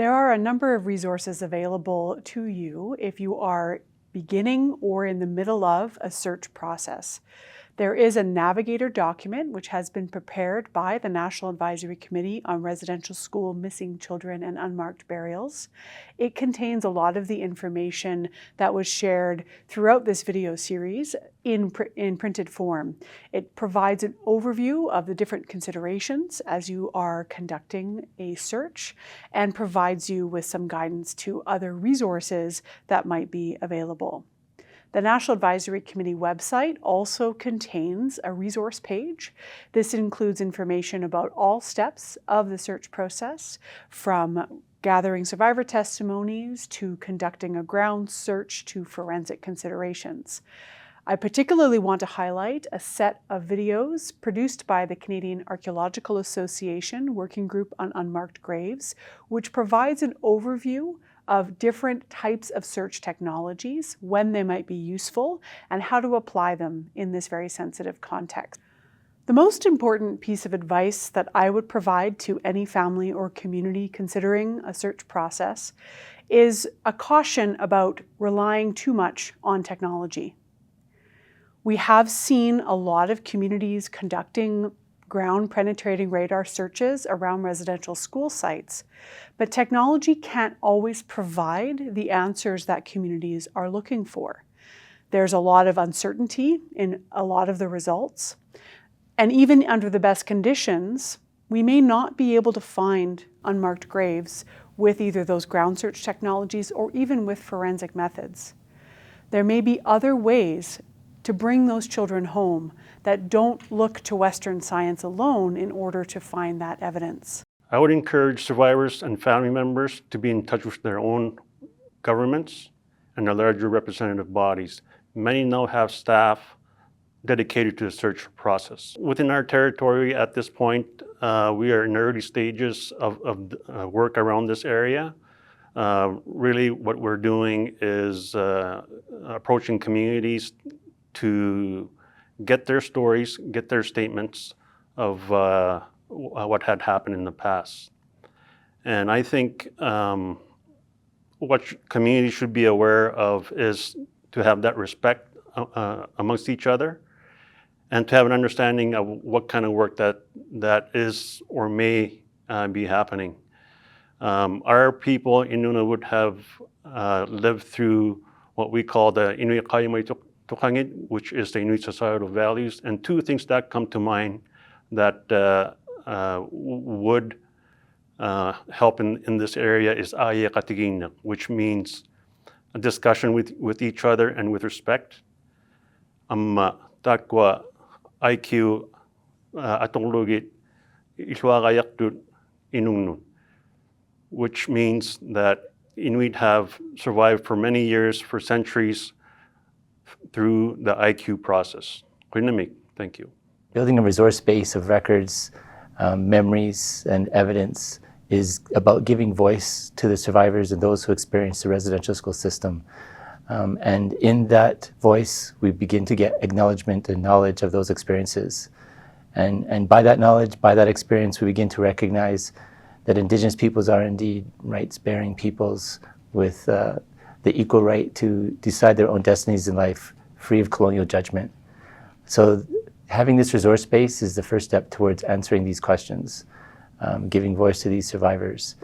There are a number of resources available to you if you are beginning or in the middle of a search process. There is a navigator document which has been prepared by the National Advisory Committee on Residential School Missing Children and Unmarked Burials. It contains a lot of the information that was shared throughout this video series in printed form. It provides an overview of the different considerations as you are conducting a search and provides you with some guidance to other resources that might be available. The National Advisory Committee website also contains a resource page. This includes information about all steps of the search process, from gathering survivor testimonies to conducting a ground search to forensic considerations. I particularly want to highlight a set of videos produced by the Canadian Archaeological Association Working Group on Unmarked Graves, which provides an overview of different types of search technologies, when they might be useful, and how to apply them in this very sensitive context. The most important piece of advice that I would provide to any family or community considering a search process is a caution about relying too much on technology. We have seen a lot of communities conducting ground-penetrating radar searches around residential school sites, but technology can't always provide the answers that communities are looking for. There's a lot of uncertainty in a lot of the results, and even under the best conditions, we may not be able to find unmarked graves with either those ground search technologies or even with forensic methods. There may be other ways to bring those children home that don't look to Western science alone in order to find that evidence. I would encourage survivors and family members to be in touch with their own governments and their larger representative bodies. Many now have staff dedicated to the search process. Within our territory at this point, we are in early stages of work around this area. Really what we're doing is approaching communities to get their stories, get their statements of what had happened in the past. And I think what communities should be aware of is to have that respect amongst each other and to have an understanding of what kind of work that is or may be happening. Our people in Nunavut have lived through what we call the Inuit Kaimai Tukangit, which is the Inuit societal values, and two things that come to mind that would help in this area is Aye Katigina, which means a discussion with each other and with respect. Amma takwa IQ atologit iswagayaktut inungnun, which means that Inuit have survived for many years, for centuries, through the IQ process. Thank you. Building a resource base of records, memories, and evidence is about giving voice to the survivors and those who experience the residential school system. And in that voice, we begin to get acknowledgement and knowledge of those experiences. And by that knowledge, by that experience, we begin to recognize that Indigenous peoples are indeed rights-bearing peoples with the equal right to decide their own destinies in life, free of colonial judgment. So having this resource base is the first step towards answering these questions, giving voice to these survivors.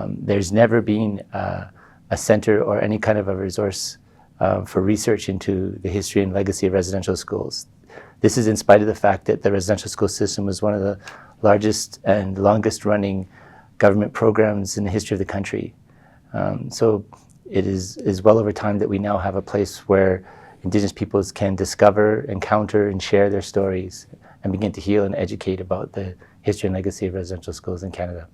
There's never been a center or any kind of a resource for research into the history and legacy of residential schools. This is in spite of the fact that the residential school system was one of the largest and longest running government programs in the history of the country. So it is well over time that we now have a place where Indigenous peoples can discover, encounter, and share their stories and begin to heal and educate about the history and legacy of residential schools in Canada.